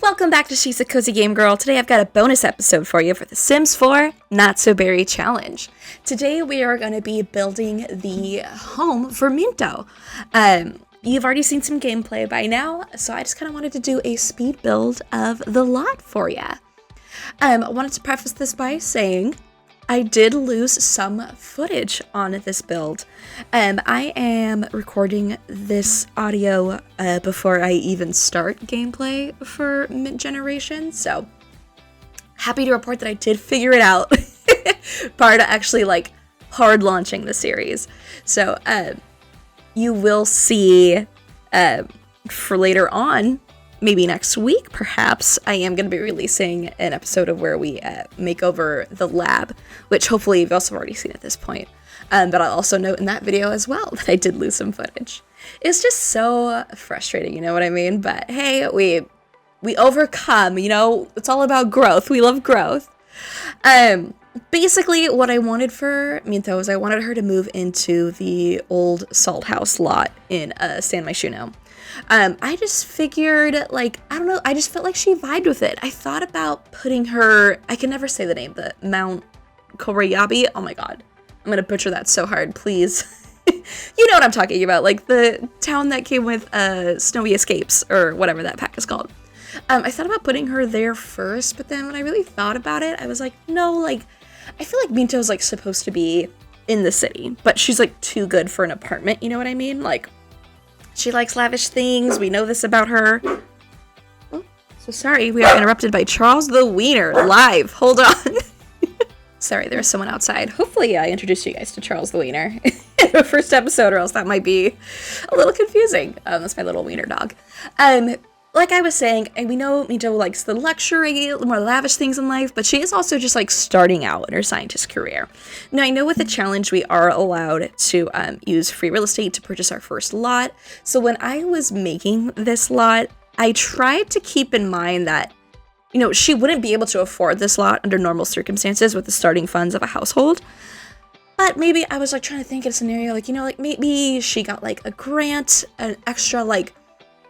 Welcome back to She's a Cozy Game Girl. Today I've got a bonus episode for you for the Sims 4 Not So Berry Challenge. Today we are going to be building the home for Minto. You've already seen some gameplay by now, so I just kind of wanted to do a speed build of the lot for you. I wanted to preface this by saying I did lose some footage on this build. I am recording this audio before I even start gameplay for mid-generation, so happy to report that I did figure it out prior to actually hard launching the series. So you will see for later on, maybe next week, perhaps, I am going to be releasing an episode of where we make over the lab, which hopefully you've also already seen at this point. But I'll also note in that video as well that I did lose some footage. It's just so frustrating, you know what I mean? But hey, we overcome, you know, it's all about growth. We love growth. Basically, what I wanted for Minto is I wanted her to move into the old salt house lot in San Myshuno. I just figured, I don't know, I just felt like she vibed with it. I thought about putting her, I can never say the name, the Mount Koreyabi. Oh my god, I'm gonna butcher that so hard, please. You know what I'm talking about, like the town that came with Snowy Escapes, or whatever that pack is called. I thought about putting her there first, but then when I really thought about it, I was like, no, I feel like Minto's supposed to be in the city, but she's too good for an apartment, you know what I mean? She likes lavish things. We know this about her. Oh, so sorry. We are interrupted by Charles the Wiener live. Hold on. Sorry, there's someone outside. Hopefully I introduced you guys to Charles the Wiener in the first episode, or else that might be a little confusing. That's my little wiener dog. Like I was saying, and we know Minto likes the luxury, more lavish things in life, but she is also just starting out in her scientist career. Now, I know with the challenge, we are allowed to use free real estate to purchase our first lot. So when I was making this lot, I tried to keep in mind that, you know, she wouldn't be able to afford this lot under normal circumstances with the starting funds of a household. But maybe I was trying to think of a scenario, maybe she got a grant, an extra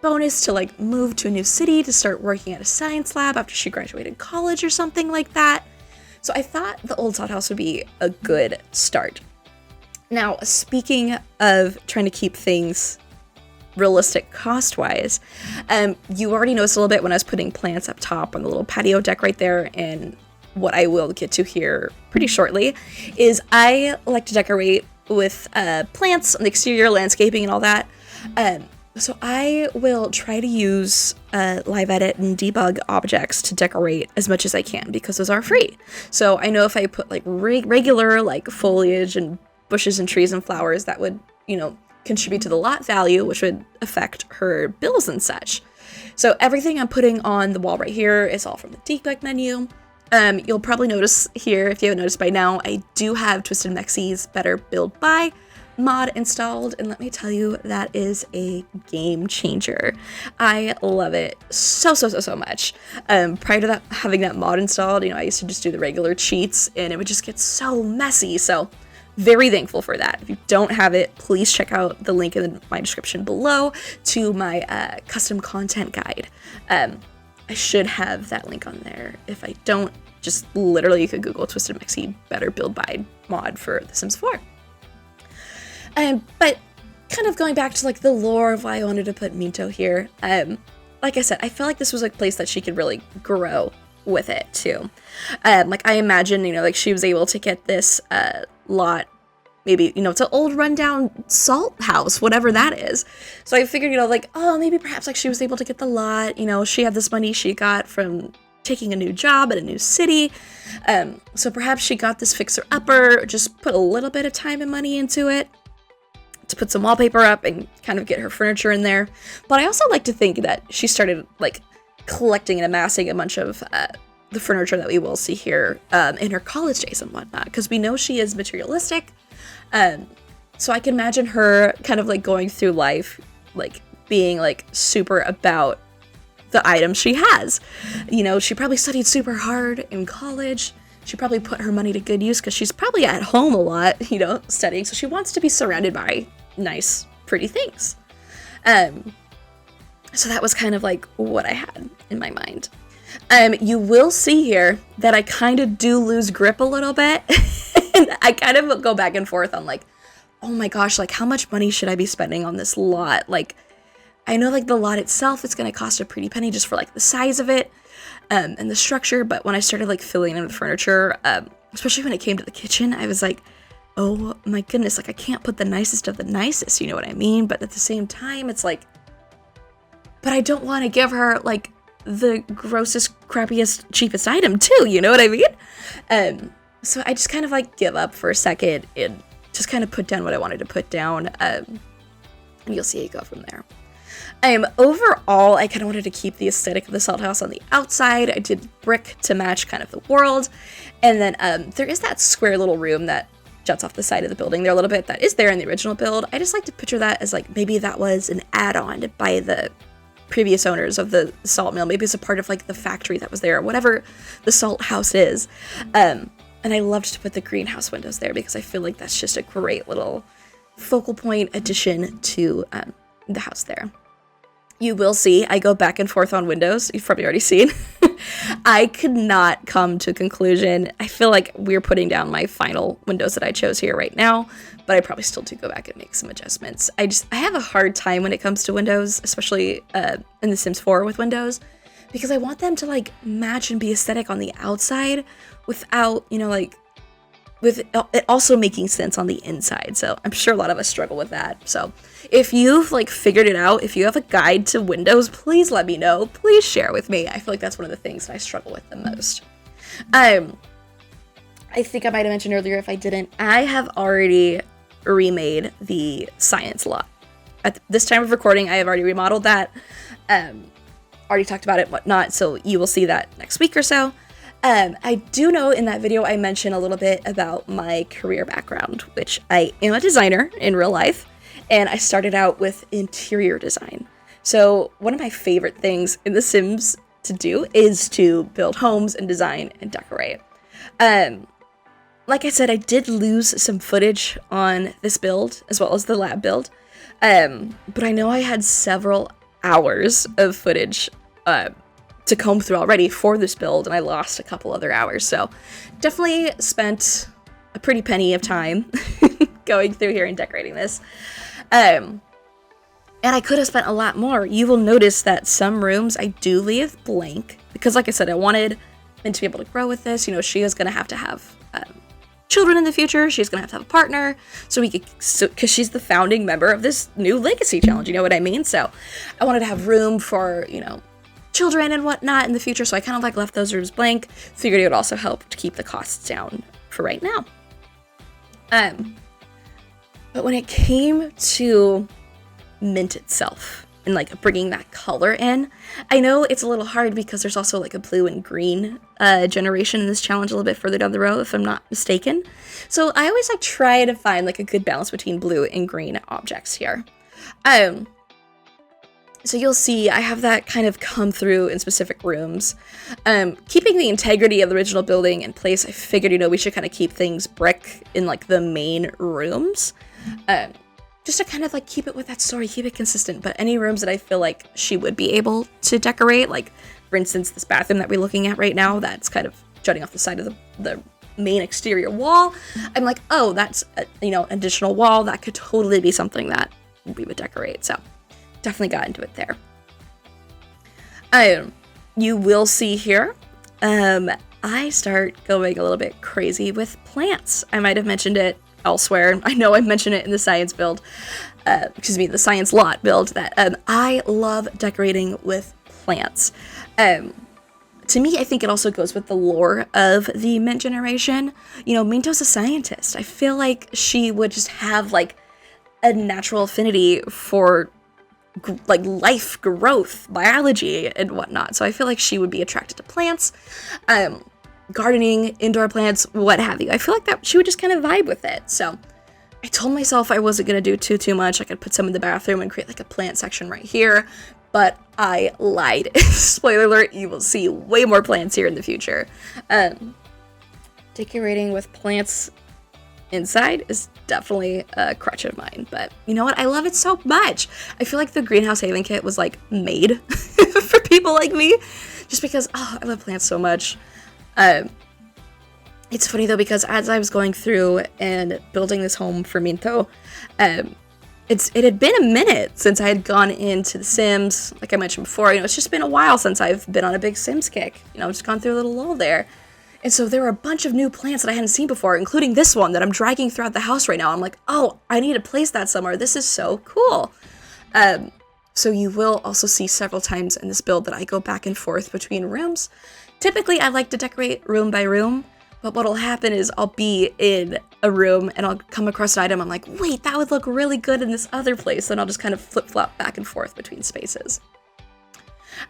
bonus to move to a new city to start working at a science lab after she graduated college or something like that. So I thought the old salt house would be a good start. Now, speaking of trying to keep things realistic cost-wise, you already noticed a little bit when I was putting plants up top on the little patio deck right there, and what I will get to here pretty shortly is I like to decorate with plants on the exterior, landscaping, and all that. So I will try to use live edit and debug objects to decorate as much as I can because those are free. So I know if I put regular foliage and bushes and trees and flowers, that would, you know, contribute to the lot value, which would affect her bills and such. So everything I'm putting on the wall right here is all from the debug menu. You'll probably notice here, if you haven't noticed by now, I do have Twisted Maxis Better Build By mod installed, and let me tell you, that is a game changer. I love it so much. Prior to that, having that mod installed, you know, I used to just do the regular cheats and it would just get so messy. So very thankful for that. If you don't have it, please check out the link in my description below to my custom content guide. I should have that link on there. If I don't, just literally you could Google Twisted Maxi Better Build By mod for The Sims 4. But kind of going back to the lore of why I wanted to put Minto here, like I said, I feel like this was a place that she could really grow with it too. I imagine, you know, she was able to get this lot, maybe, you know, it's an old rundown salt house, whatever that is. So I figured, you know, oh, maybe perhaps she was able to get the lot, you know, she had this money she got from taking a new job at a new city. So perhaps she got this fixer-upper, just put a little bit of time and money into it to put some wallpaper up and kind of get her furniture in there. But I also like to think that she started collecting and amassing a bunch of the furniture that we will see here in her college days and whatnot, because we know she is materialistic. So I can imagine her kind of going through life, being super about the items she has. You know, she probably studied super hard in college. She probably put her money to good use because she's probably at home a lot, you know, studying. So she wants to be surrounded by nice, pretty things. So that was kind of like what I had in my mind. You will see here that I kind of do lose grip a little bit. And I kind of go back and forth on like, oh my gosh, like how much money should I be spending on this lot? Like, I know like the lot itself is going to cost a pretty penny just for like the size of it and the structure. But when I started like filling in with furniture, especially when it came to the kitchen, I was like, oh my goodness, like I can't put the nicest of the nicest, you know what I mean? But at the same time, it's like, but I don't want to give her like the grossest, crappiest, cheapest item too, you know what I mean? So I just kind of like give up for a second and just kind of put down what I wanted to put down, and you'll see it go from there. Overall, I kind of wanted to keep the aesthetic of the salt house on the outside. I did brick to match kind of the world, and then there is that square little room that juts off the side of the building there a little bit that is there in the original build. I just like to picture that as like maybe that was an add-on by the previous owners of the salt mill. Maybe it's a part of like the factory that was there, whatever the salt house is. And I loved to put the greenhouse windows there because I feel like that's just a great little focal point addition to the house there. You will see I go back and forth on windows. You've probably already seen. I could not come to a conclusion. I feel like we're putting down my final windows that I chose here right now, but I probably still do go back and make some adjustments. I have a hard time when it comes to windows, especially in The Sims 4 with windows, because I want them to like match and be aesthetic on the outside without, you know, like with it also making sense on the inside. So I'm sure a lot of us struggle with that. So if you've like figured it out, if you have a guide to windows, please let me know. Please share with me. I feel like that's one of the things that I struggle with the most. I think I might have mentioned earlier, if I didn't, I have already remade the science lot. At this time of recording, I have already remodeled that. Already talked about it, whatnot, so you will see that next week or so. I do know in that video I mentioned a little bit about my career background, which I am a designer in real life, and I started out with interior design. So one of my favorite things in The Sims to do is to build homes and design and decorate. Like I said, I did lose some footage on this build as well as the lab build, but I know I had several hours of footage to comb through already for this build, and I lost a couple other hours, so definitely spent a pretty penny of time going through here and decorating this. And I could have spent a lot more. You will notice that some rooms I do leave blank, because like I said, I wanted Min to be able to grow with this. You know, she is going to have children in the future. She's going to have a partner, because she's the founding member of this new legacy challenge, you know what I mean? So I wanted to have room for, you know, children and whatnot in the future, so I kind of like left those rooms blank. Figured it would also help to keep the costs down for right now. But when it came to Mint itself and like bringing that color in, I know it's a little hard because there's also like a blue and green generation in this challenge a little bit further down the road, if I'm not mistaken. So I always like try to find like a good balance between blue and green objects here. So you'll see I have that kind of come through in specific rooms. Keeping the integrity of the original building in place, I figured, you know, we should kind of keep things brick in like the main rooms. Just to kind of like keep it with that story, keep it consistent. But any rooms that I feel like she would be able to decorate, like for instance, this bathroom that we're looking at right now, that's kind of jutting off the side of the main exterior wall. I'm like, oh, that's, you know, an additional wall. That could totally be something that we would decorate. So definitely got into it there. You will see here, I start going a little bit crazy with plants. I might have mentioned it elsewhere. I know I mentioned it in the science build, the science lot build, that I love decorating with plants. To me, I think it also goes with the lore of the Mint generation. You know, Minto's a scientist. I feel like she would just have like a natural affinity for like life, growth, biology, and whatnot. So I feel like she would be attracted to plants, gardening, indoor plants, what have you. I feel like that she would just kind of vibe with it. So I told myself I wasn't going to do too much. I could put some in the bathroom and create like a plant section right here, but I lied. Spoiler alert, you will see way more plants here in the future. Decorating with plants inside is definitely a crutch of mine, but you know what? I love it so much. I feel like the Greenhouse Haven kit was like made for people like me, just because I love plants so much. It's funny though, because as I was going through and building this home for Minto, it had been a minute since I had gone into The Sims. Like I mentioned before, it's just been a while since I've been on a big Sims kick. Just gone through a little lull there. And so there were a bunch of new plants that I hadn't seen before, including this one that I'm dragging throughout the house right now. I'm like, oh, I need to place that somewhere. This is so cool. So you will also see several times in this build that I go back and forth between rooms. Typically, I like to decorate room by room, but what'll happen is I'll be in a room and I'll come across an item. I'm like, wait, that would look really good in this other place. And I'll just kind of flip-flop back and forth between spaces.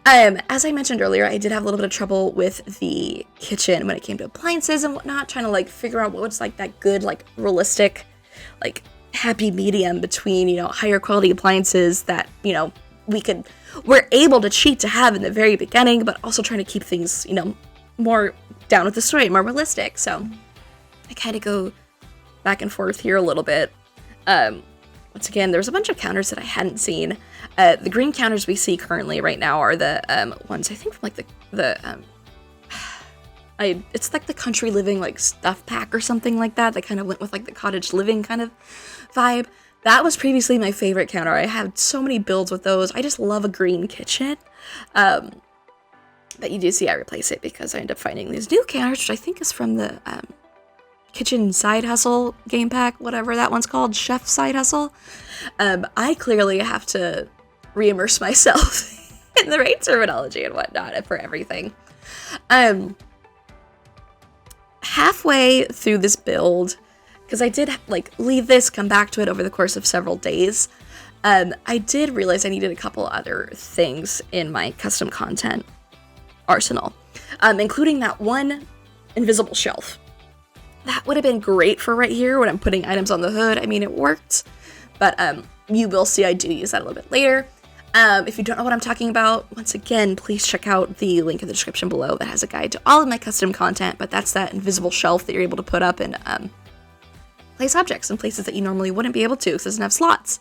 As I mentioned earlier, I did have a little bit of trouble with the kitchen when it came to appliances and whatnot, trying to figure out what was that good, realistic, happy medium between, higher quality appliances that, we're able to cheat to have in the very beginning, but also trying to keep things, more down with the story, more realistic. So I kind of go back and forth here a little bit. Once again, there's a bunch of counters that I hadn't seen. The green counters we see currently right now are the ones I think from it's like the country living stuff pack or something like that. That kind of went with the cottage living kind of vibe. That was previously my favorite counter. I had so many builds with those. I just love a green kitchen. But you do see I replace it because I end up finding these new counters, which I think is from the Kitchen Side Hustle game pack, whatever that one's called, Chef Side Hustle. I clearly have to re-immerse myself in the right terminology and whatnot for everything. Halfway through this build, because I did leave this, come back to it over the course of several days, I did realize I needed a couple other things in my custom content arsenal, including that one invisible shelf. That would have been great for right here when I'm putting items on the hood. I mean, it worked, but you will see I do use that a little bit later. If you don't know what I'm talking about, once again, please check out the link in the description below that has a guide to all of my custom content, but that's that invisible shelf that you're able to put up and place objects in places that you normally wouldn't be able to because it doesn't have slots.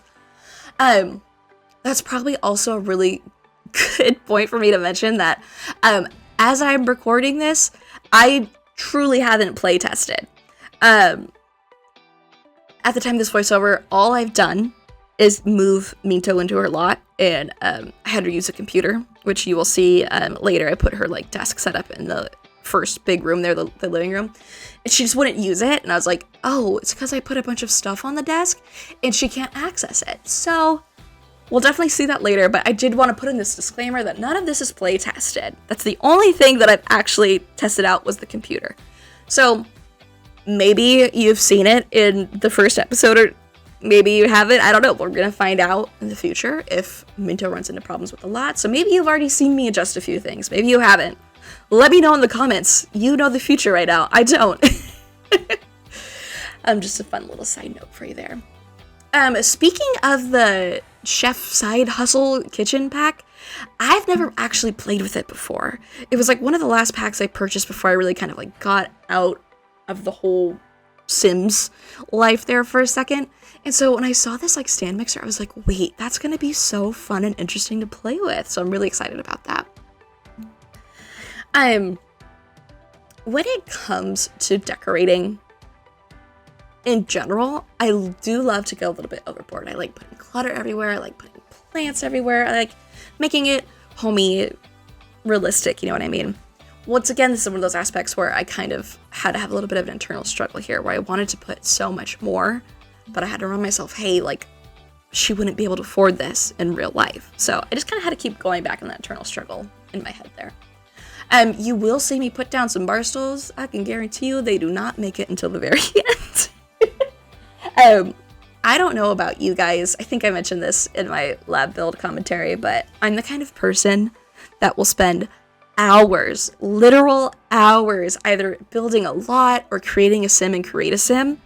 That's probably also a really good point for me to mention that as I'm recording this, I truly haven't play tested. At the time of this voiceover, all I've done is move Minto into her lot, and I had her use a computer, which you will see later. I put her desk set up in the first big room there, the living room, and she just wouldn't use it, and I was like, oh, it's because I put a bunch of stuff on the desk, and she can't access it. So we'll definitely see that later, but I did want to put in this disclaimer that none of this is play tested. That's the only thing that I've actually tested out was the computer. So maybe you've seen it in the first episode, or maybe you haven't. I don't know. We're going to find out in the future if Minto runs into problems with the lot. So maybe you've already seen me adjust a few things. Maybe you haven't. Let me know in the comments. You know the future right now. I don't. Just a fun little side note for you there. Speaking of the Chef Side Hustle kitchen pack, I've never actually played with it before. It was one of the last packs I purchased before I really kind of got out of the whole Sims life there for a second. And so when I saw this stand mixer, I was like, wait, that's going to be so fun and interesting to play with. So I'm really excited about that. When it comes to decorating in general, I do love to go a little bit overboard. I like putting clutter everywhere. I like putting plants everywhere. I like making it homey, realistic, you know what I mean? Once again, this is one of those aspects where I kind of had to have a little bit of an internal struggle here, where I wanted to put so much more, but I had to remind myself, hey, she wouldn't be able to afford this in real life. So I just kind of had to keep going back in that internal struggle in my head there. You will see me put down some bar stools. I can guarantee you they do not make it until the very end. I don't know about you guys. I think I mentioned this in my lab build commentary, but I'm the kind of person that will spend hours, literal hours, either building a lot or creating a sim and create a sim.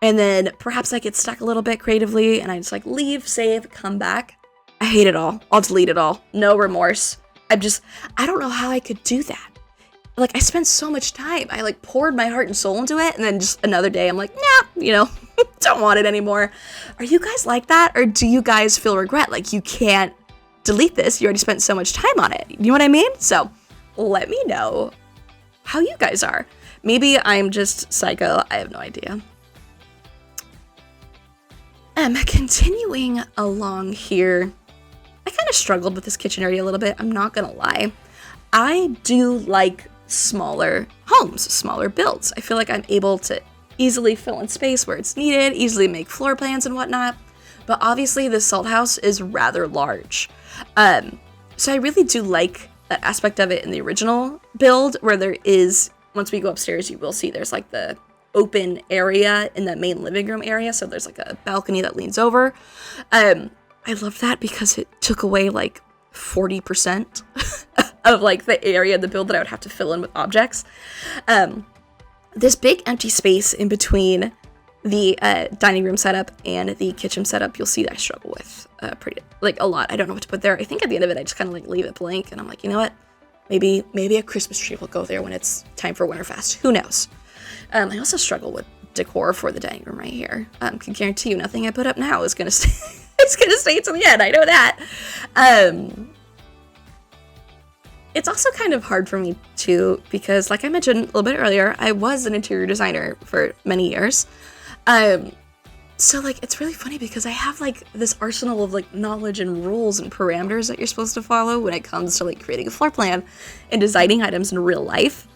And then perhaps I get stuck a little bit creatively and I just leave, save, come back. I hate it all. I'll delete it all. No remorse. I don't know how I could do that. I spent so much time. I poured my heart and soul into it, and then just another day I'm like, nah, don't want it anymore. Are you guys like that? Or do you guys feel regret? Like you can't delete this. You already spent so much time on it. You know what I mean? So let me know how you guys are. Maybe I'm just psycho. I have no idea. Continuing along here, I kind of struggled with this kitchen area a little bit. I'm not gonna lie. I do like smaller homes, smaller builds. I feel like I'm able to easily fill in space where it's needed, easily make floor plans and whatnot. But obviously this salt house is rather large. So I really do like that aspect of it in the original build, where there is, once we go upstairs, you will see there's like the open area in the main living room area. So there's like a balcony that leans over. I love that because it took away like 40% of like the area of the build that I would have to fill in with objects. This big empty space in between the dining room setup and the kitchen setup, you'll see that I struggle with pretty like a lot. I don't know what to put there. I think at the end of it, I just kind of like leave it blank, and I'm like, you know what? Maybe a Christmas tree will go there when it's time for Winterfest. Who knows? I also struggle with decor for the dining room right here. Can guarantee you nothing I put up now is gonna stay. It's gonna stay to the end. I know that. It's also kind of hard for me too, because like I mentioned a little bit earlier, I was an interior designer for many years. So like it's really funny because I have like this arsenal of like knowledge and rules and parameters that you're supposed to follow when it comes to like creating a floor plan and designing items in real life.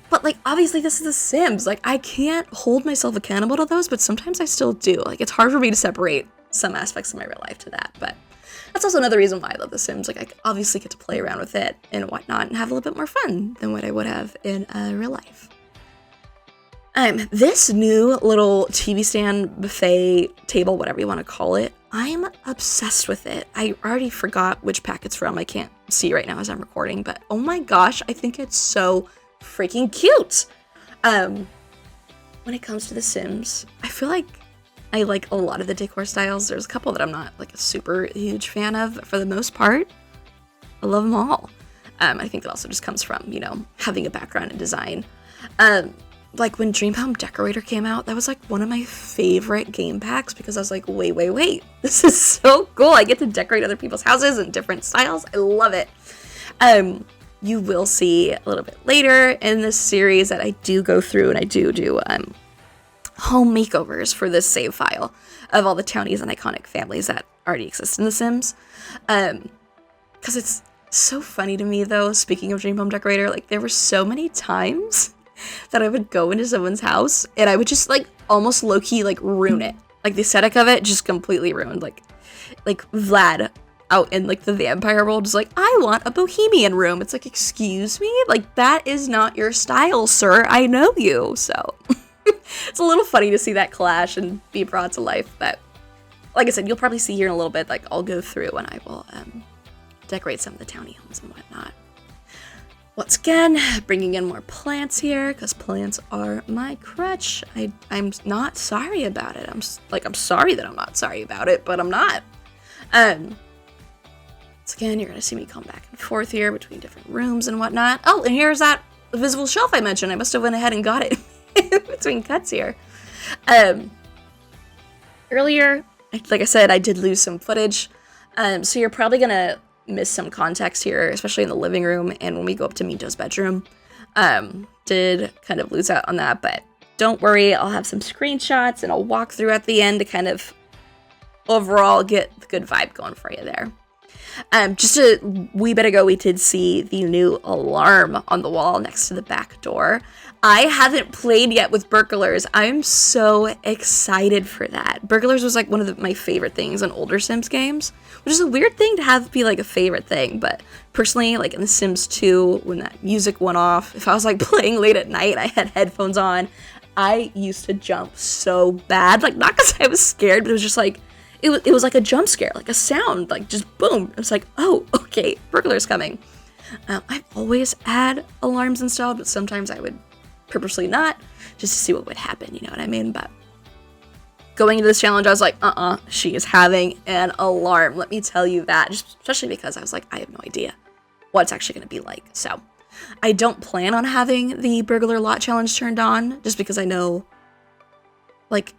But like obviously this is The Sims. Like I can't hold myself accountable to those, but sometimes I still do. Like it's hard for me to separate some aspects of my real life to that, but that's also another reason why I love The Sims. Like I obviously get to play around with it and whatnot and have a little bit more fun than what I would have in real life. This new little TV stand, buffet, table, whatever you want to call it, I'm obsessed with it. I already forgot which pack it's from. I can't see right now as I'm recording, but oh my gosh, I think it's so freaking cute. When it comes to The Sims, I feel like I like a lot of the decor styles. There's a couple that I'm not like a super huge fan of, but for the most part, I love them all. I think that also just comes from, having a background in design. Like when Dream Home Decorator came out, that was like one of my favorite game packs because I was like, wait, this is so cool. I get to decorate other people's houses in different styles. I love it. You will see a little bit later in this series that I do go through and I do home makeovers for this save file of all the townies and iconic families that already exist in The Sims. Because it's so funny to me though, speaking of Dream Home Decorator, like there were so many times that I would go into someone's house and I would just like almost low-key like ruin it. Like the aesthetic of it just completely ruined. Like Vlad out in like the vampire world is like, I want a bohemian room. It's like, excuse me? Like that is not your style, sir. I know you. So it's a little funny to see that clash and be brought to life. But like I said, you'll probably see here in a little bit, like I'll go through and I will decorate some of the townie homes and whatnot. Once again, bringing in more plants here, because plants are my crutch. I'm not sorry about it. I'm sorry that I'm not sorry about it, but I'm not. Once again, you're going to see me come back and forth here between different rooms and whatnot. Oh, and here's that visible shelf I mentioned. I must have went ahead and got it between cuts here. Earlier, like I said, I did lose some footage. So you're probably going to miss some context here, especially in the living room and when we go up to Minto's bedroom. Did kind of lose out on that, but don't worry, I'll have some screenshots and I'll walk through at the end to kind of overall get the good vibe going for you there. Just a wee bit ago, we did see the new alarm on the wall next to the back door. I haven't played yet with burglars. I'm so excited for that. Burglars was like one of my favorite things in older Sims games, which is a weird thing to have be like a favorite thing. But personally, like in The Sims 2, when that music went off, if I was like playing late at night, I had headphones on, I used to jump so bad. Like not because I was scared, but it was just like, it was like a jump scare, like a sound, like just boom. It was like, oh, okay, burglar's coming. I've always had alarms installed, but sometimes I would purposely not, just to see what would happen, you know what I mean? But going into this challenge, I was like, she is having an alarm. Let me tell you that, just especially because I was like, I have no idea what it's actually going to be like. So I don't plan on having the burglar lot challenge turned on, just because I know Like,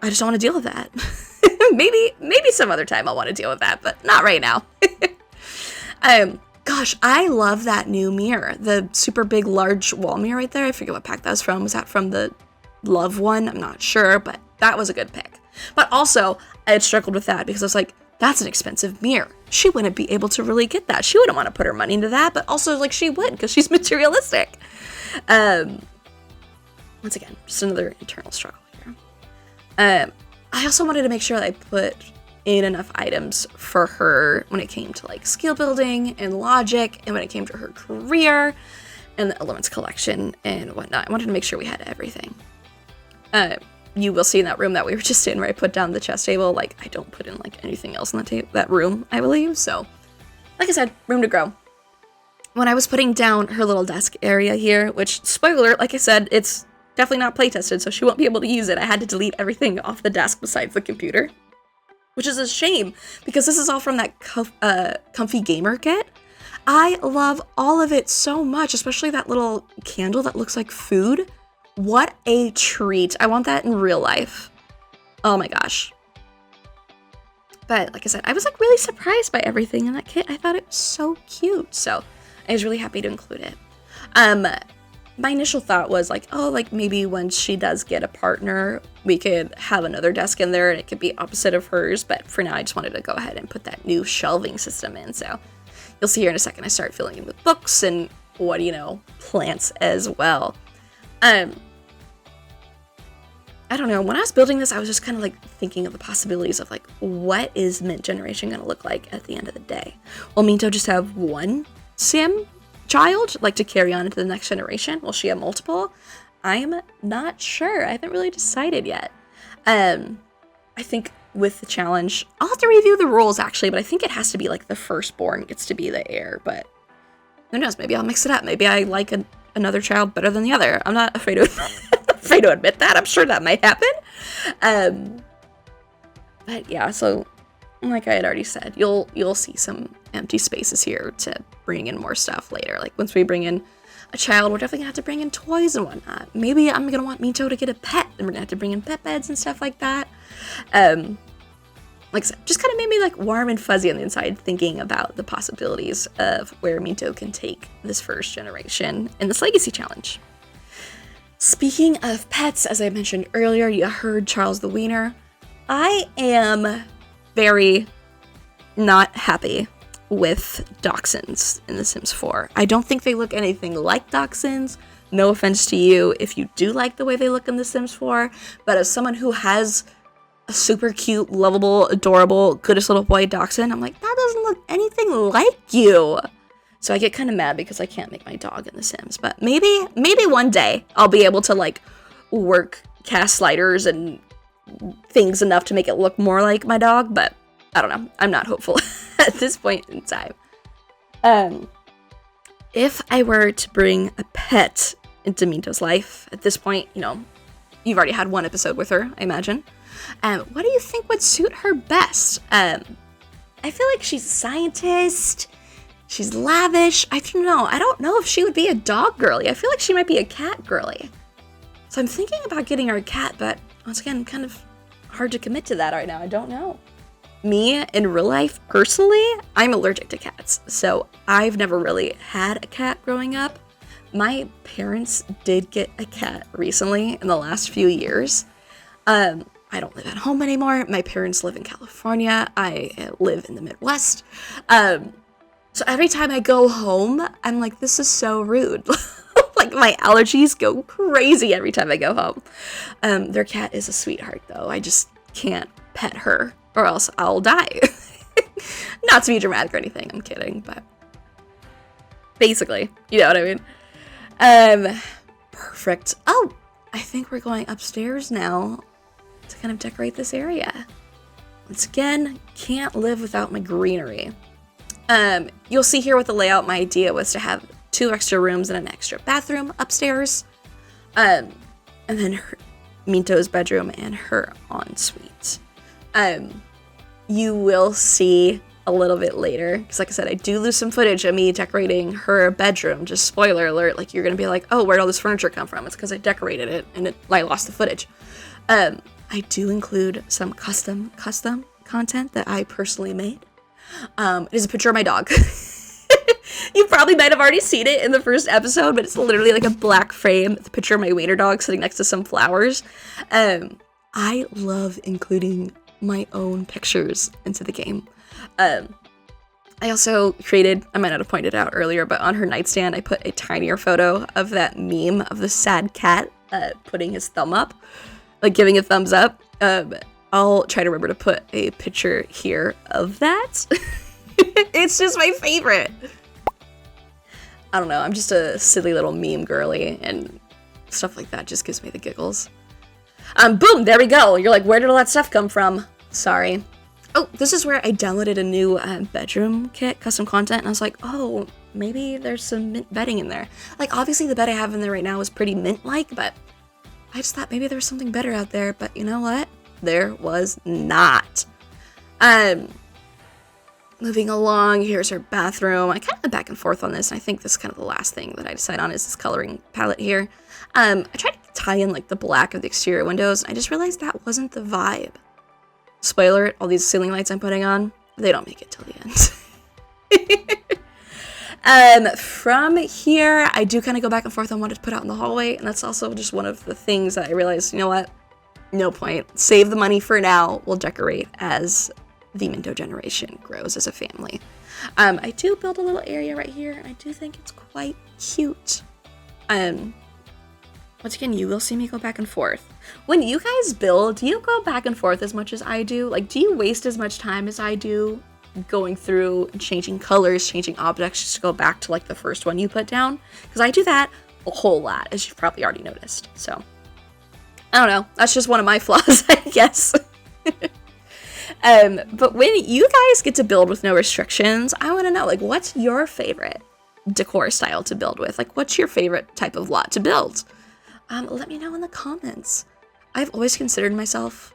I just don't want to deal with that. maybe some other time I'll want to deal with that, but not right now. Gosh, I love that new mirror. The super big, large wall mirror right there. I forget what pack that was from. Was that from the Love one? I'm not sure, but that was a good pick. But also, I had struggled with that because I was like, that's an expensive mirror. She wouldn't be able to really get that. She wouldn't want to put her money into that, but also, like, she would because she's materialistic. Once again, just another internal struggle here. I also wanted to make sure that I put in enough items for her when it came to like skill building and logic, and when it came to her career and the elements collection and whatnot. I wanted to make sure we had everything. You will see in that room that we were just in where I put down the chess table, like I don't put in like anything else in that room, I believe. So like I said, room to grow. When I was putting down her little desk area here, which, spoiler alert, like I said, it's definitely not play tested, so she won't be able to use it. I had to delete everything off the desk besides the computer, which is a shame because this is all from that comfy gamer kit. I love all of it so much, especially that little candle that looks like food. What a treat. I want that in real life. Oh my gosh. But like I said, I was like really surprised by everything in that kit. I thought it was so cute. So I was really happy to include it. My initial thought was like, oh, like maybe when she does get a partner, we could have another desk in there and it could be opposite of hers. But for now, I just wanted to go ahead and put that new shelving system in. So you'll see here in a second, I start filling in with books and what do you know, plants as well. I don't know, when I was building this, I was just kind of like thinking of the possibilities of like, what is Mint Generation going to look like at the end of the day? Will Minto just have one sim child, like to carry on into the next generation? Will she have multiple? I'm not sure. I haven't really decided yet. I think with the challenge, I'll have to review the rules actually, but I think it has to be like the firstborn gets to be the heir, but who knows? Maybe I'll mix it up. Maybe I like another child better than the other. I'm not afraid to admit that. I'm sure that might happen. But yeah, so like I had already said, you'll see some empty spaces here to bring in more stuff later. Like once we bring in a child, we're definitely gonna have to bring in toys and whatnot. Maybe I'm gonna want Minto to get a pet, and we're gonna have to bring in pet beds and stuff like that. Like I said, just kind of made me like warm and fuzzy on the inside thinking about the possibilities of where Minto can take this first generation in this legacy challenge. Speaking of pets, as I mentioned earlier, you heard Charles the Wiener. I am very not happy with dachshunds in The Sims 4. I don't think they look anything like dachshunds. No offense to you if you do like the way they look in The Sims 4, but as someone who has a super cute, lovable, adorable, goodest little boy dachshund, I'm like, that doesn't look anything like you. So I get kind of mad because I can't make my dog in The Sims. But maybe one day I'll be able to like work cast sliders and things enough to make it look more like my dog. But I don't know. I'm not hopeful at this point in time. If I were to bring a pet into Minto's life at this point, you know, you've already had one episode with her, I imagine. What do you think would suit her best? I feel like she's a scientist. She's lavish. I don't know. I don't know if she would be a dog girly. I feel like she might be a cat girly. So I'm thinking about getting her a cat, but once again, kind of hard to commit to that right now. I don't know. Me, in real life, personally, I'm allergic to cats. So I've never really had a cat growing up. My parents did get a cat recently in the last few years. I don't live at home anymore. My parents live in California. I live in the Midwest. So every time I go home, I'm like, this is so rude. Like my allergies go crazy every time I go home. Their cat is a sweetheart though. I just can't pet her or else I'll die. Not to be dramatic or anything, I'm kidding, but basically, you know what I mean? Perfect. Oh, I think we're going upstairs now to kind of decorate this area. Once again, can't live without my greenery. You'll see here with the layout, my idea was to have 2 extra rooms and an extra bathroom upstairs. And then Minto's bedroom and her ensuite. You will see a little bit later, because like I said, I do lose some footage of me decorating her bedroom. Just spoiler alert, like you're gonna be like, oh, where'd all this furniture come from? It's because I decorated it and I lost the footage. I do include some custom content that I personally made. It is a picture of my dog. You probably might have already seen it in the first episode, but it's literally like a black frame with a picture of my wiener dog sitting next to some flowers. I love including my own pictures into the game. I also created, I might not have pointed out earlier, but on her nightstand, I put a tinier photo of that meme of the sad cat putting his thumb up, like giving a thumbs up. I'll try to remember to put a picture here of that. It's just my favorite. I don't know, I'm just a silly little meme girly, and stuff like that just gives me the giggles. Boom, there we go. You're like, where did all that stuff come from? Sorry. Oh, this is where I downloaded a new bedroom kit, custom content, and I was like, oh, maybe there's some mint bedding in there. Like, obviously the bed I have in there right now is pretty mint-like, but I just thought maybe there was something better out there, but you know what? There was not. Moving along, here's her bathroom. I kind of went back and forth on this, and I think this is kind of the last thing that I decide on is this coloring palette here. I tried to tie in like the black of the exterior windows, and I just realized that wasn't the vibe. Spoiler, all these ceiling lights I'm putting on, they don't make it till the end. From here, I do kind of go back and forth on what to put out in the hallway, and that's also just one of the things that I realized, you know what? No point. Save the money for now. We'll decorate as the Minto generation grows as a family. I do build a little area right here, and I do think it's quite cute. Once again, you will see me go back and forth. When you guys build, do you go back and forth as much as I do? Like, do you waste as much time as I do going through and changing colors, changing objects just to go back to like the first one you put down? Because I do that a whole lot, as you've probably already noticed. So, I don't know. That's just one of my flaws, I guess. But when you guys get to build with no restrictions, I want to know, like, what's your favorite decor style to build with? Like, what's your favorite type of lot to build? Let me know in the comments. I've always considered myself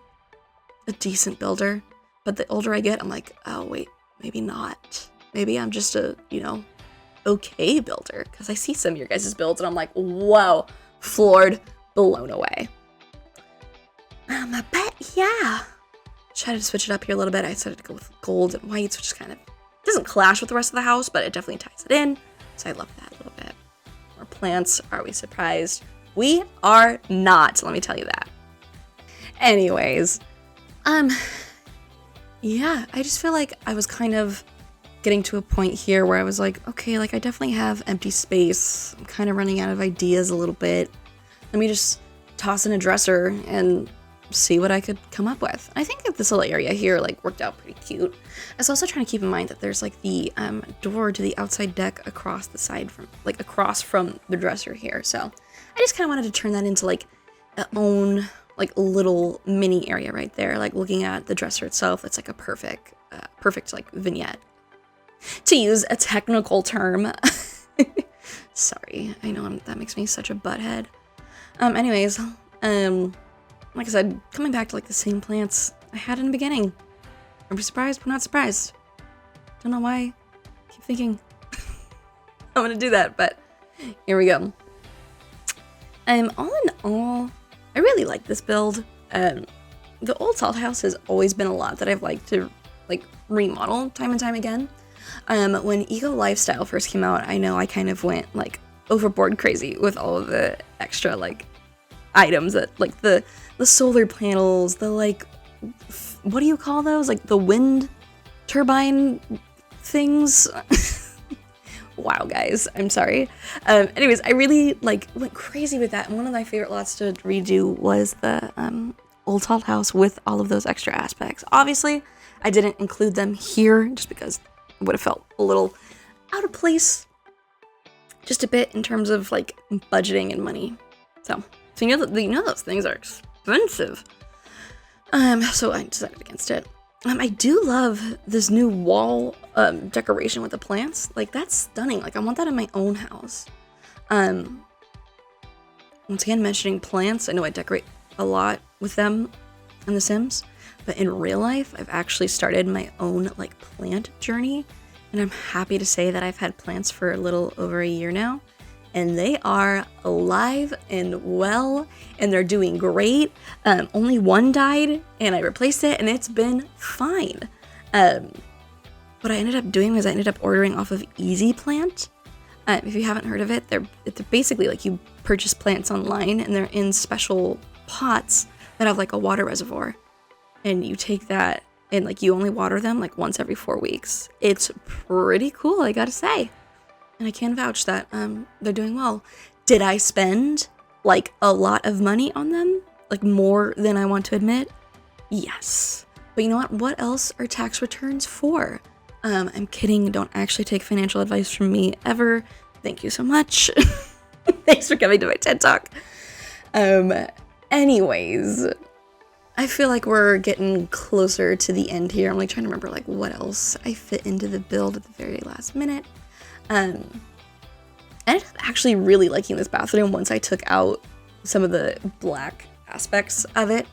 a decent builder, but the older I get, I'm like, oh, wait, maybe not. Maybe I'm just a, okay builder, because I see some of your guys' builds, and I'm like, whoa, floored, blown away. But yeah. Try to switch it up here a little bit. I decided to go with gold and whites, which is kind of doesn't clash with the rest of the house, but it definitely ties it in. So I love that a little bit. More plants. Are we surprised? We are not. Let me tell you that. Anyways, yeah, I just feel like I was kind of getting to a point here where I was like, okay, like I definitely have empty space. I'm kind of running out of ideas a little bit. Let me just toss in a dresser and see what I could come up with. I think that this little area here like worked out pretty cute. I was also trying to keep in mind that there's like the door to the outside deck across the side from across from the dresser here. So I just kind of wanted to turn that into like a own like little mini area right there. Like looking at the dresser itself, it's like a perfect like vignette. To use a technical term. Sorry, I know that makes me such a butthead. Anyways, like I said, coming back to like the same plants I had in the beginning. Are we surprised? We're not surprised. Don't know why. I keep thinking I'm gonna do that, but here we go. All in all, I really like this build. The old salt house has always been a lot that I've liked to like remodel time and time again. When Eco Lifestyle first came out, I know I kind of went like overboard crazy with all of the extra like items that like the solar panels, the like, what do you call those? Like the wind turbine things. Wow, guys, I'm sorry. Anyways, I really like went crazy with that. And one of my favorite lots to redo was the old salt house with all of those extra aspects. Obviously, I didn't include them here just because it would have felt a little out of place. Just a bit in terms of like budgeting and money. So you know those things are expensive. So I decided against it. I do love this new wall decoration with the plants. Like that's stunning. Like I want that in my own house. Once again, mentioning plants. I know I decorate a lot with them in The Sims, but in real life, I've actually started my own like plant journey, and I'm happy to say that I've had plants for a little over a year now, and they are alive and well, and they're doing great. Only one died, and I replaced it, and it's been fine. What I ended up doing was I ended up ordering off of Easy Plant. If you haven't heard of it, they're basically like you purchase plants online, and they're in special pots that have like a water reservoir, and you take that and like you only water them like once every 4 weeks. It's pretty cool, I gotta say, and I can vouch that they're doing well. Did I spend like a lot of money on them, like more than I want to admit? Yes, but you know what else are tax returns for? I'm kidding, don't actually take financial advice from me ever. Thank you so much. Thanks for coming to my TED Talk. Anyways, I feel like we're getting closer to the end here. I'm like trying to remember like what else I fit into the build at the very last minute. I ended up actually really liking this bathroom once I took out some of the black aspects of it,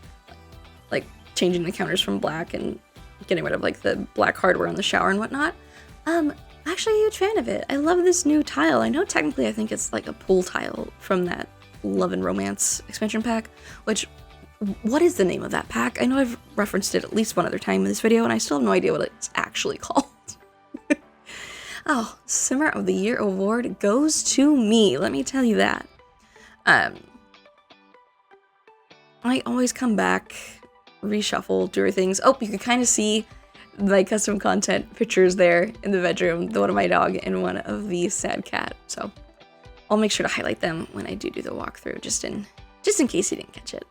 like changing the counters from black and getting rid of like the black hardware on the shower and whatnot. I'm actually a huge fan of it. I love this new tile. I know technically I think it's like a pool tile from that Love and Romance expansion pack, which, what is the name of that pack? I know I've referenced it at least one other time in this video, and I still have no idea what it's actually called. Oh, Simmer of the Year award goes to me, let me tell you that. I always come back, reshuffle, do things. Oh, you can kind of see my custom content pictures there in the bedroom, the one of my dog and one of the sad cat. So I'll make sure to highlight them when I do the walkthrough, just in case you didn't catch it.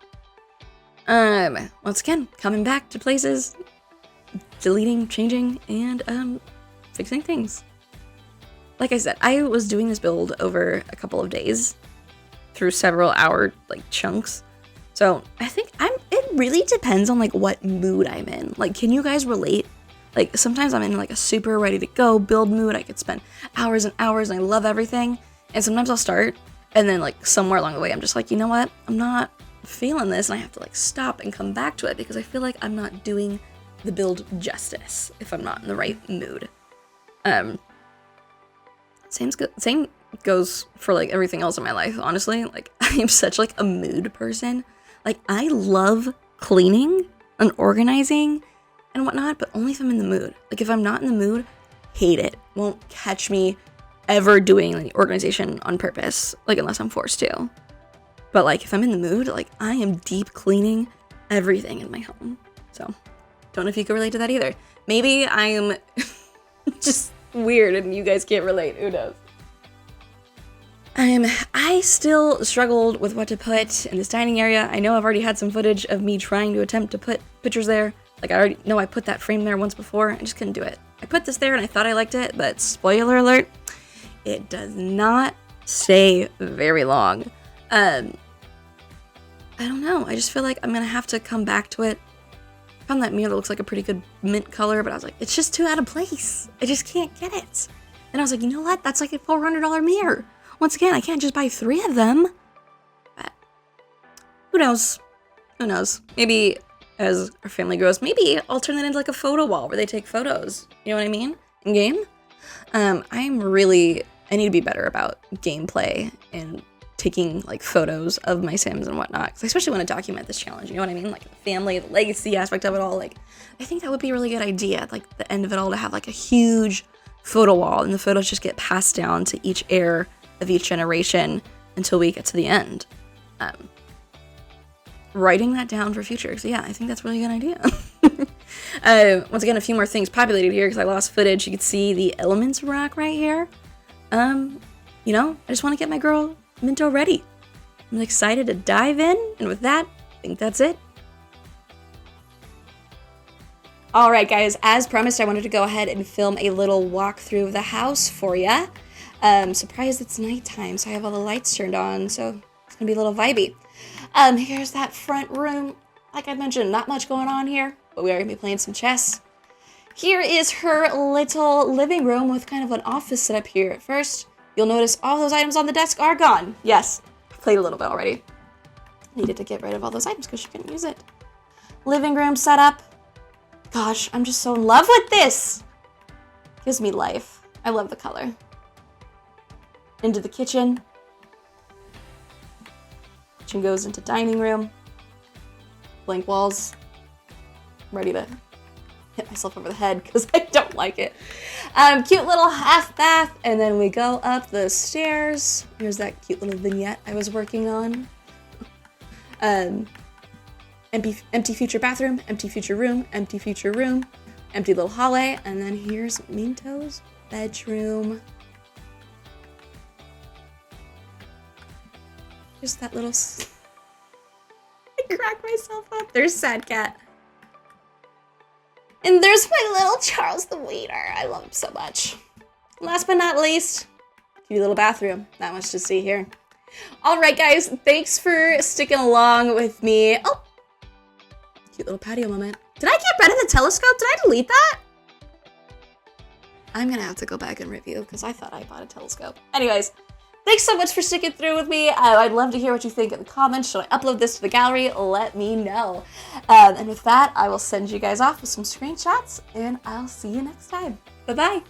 Once again, coming back to places, deleting, changing, and fixing things. Like I said, I was doing this build over a couple of days through several hour like chunks. So I think it really depends on like what mood I'm in. Like, can you guys relate? Like sometimes I'm in like a super ready to go build mood. I could spend hours and hours and I love everything. And sometimes I'll start and then like somewhere along the way, I'm just like, you know what? I'm not feeling this, and I have to like stop and come back to it because I feel like I'm not doing the build justice if I'm not in the right mood. Same goes for like everything else in my life, honestly. Like I am such like a mood person. Like I love cleaning and organizing and whatnot, but only if I'm in the mood. Like if I'm not in the mood, hate it. Won't catch me ever doing like organization on purpose, like unless I'm forced to. But like if I'm in the mood, like I am deep cleaning everything in my home. So don't know if you can relate to that either. Maybe I'm just weird and you guys can't relate. Who knows? I still struggled with what to put in this dining area. I know I've already had some footage of me trying to attempt to put pictures there. Like I already know I put that frame there once before. I just couldn't do it. I put this there and I thought I liked it, but spoiler alert, it does not stay very long. I don't know. I just feel like I'm gonna have to come back to it. I found that mirror that looks like a pretty good mint color, but I was like, it's just too out of place. I just can't get it. And I was like, you know what? That's like a $400 mirror. Once again, I can't just buy 3 of them. But who knows? Who knows? Maybe as our family grows, maybe I'll turn that into like a photo wall where they take photos. You know what I mean? In game. I need to be better about gameplay and taking like photos of my Sims and whatnot. 'Cause I especially want to document this challenge. You know what I mean? Like the family, the legacy aspect of it all. Like I think that would be a really good idea. At like the end of it all, to have like a huge photo wall, and the photos just get passed down to each heir of each generation until we get to the end. Writing that down for future. So yeah, I think that's a really good idea. Once again, a few more things populated here because I lost footage. You can see the elements rack right here. You know, I just want to get my girl Minto ready. I'm excited to dive in, and with that, I think that's it. Alright guys, as promised, I wanted to go ahead and film a little walkthrough of the house for ya. Surprised it's nighttime, so I have all the lights turned on, so it's gonna be a little vibey. Here's that front room. Like I mentioned, not much going on here, but we are gonna be playing some chess. Here is her little living room with kind of an office set up here. At first, you'll notice all those items on the desk are gone. Yes, I played a little bit already. Needed to get rid of all those items because she couldn't use it. Living room setup. Gosh, I'm just so in love with this. Gives me life. I love the color. Into the kitchen. Kitchen goes into dining room. Blank walls. I'm ready to hit myself over the head because I don't like it. Cute little half bath, and then we go up the stairs. Here's that cute little vignette I was working on. Empty future bathroom, empty future room, empty future room, empty little hallway, and then here's Minto's bedroom. Just that little... I crack myself up. There's Sad Cat. And there's my little Charles the waiter. I love him so much. Last but not least, cute little bathroom. Not much to see here. All right, guys. Thanks for sticking along with me. Oh, cute little patio moment. Did I get rid of the telescope? Did I delete that? I'm gonna have to go back and review because I thought I bought a telescope. Anyways, thanks so much for sticking through with me. I'd love to hear what you think in the comments. Should I upload this to the gallery? Let me know. And with that, I will send you guys off with some screenshots, and I'll see you next time. Bye-bye.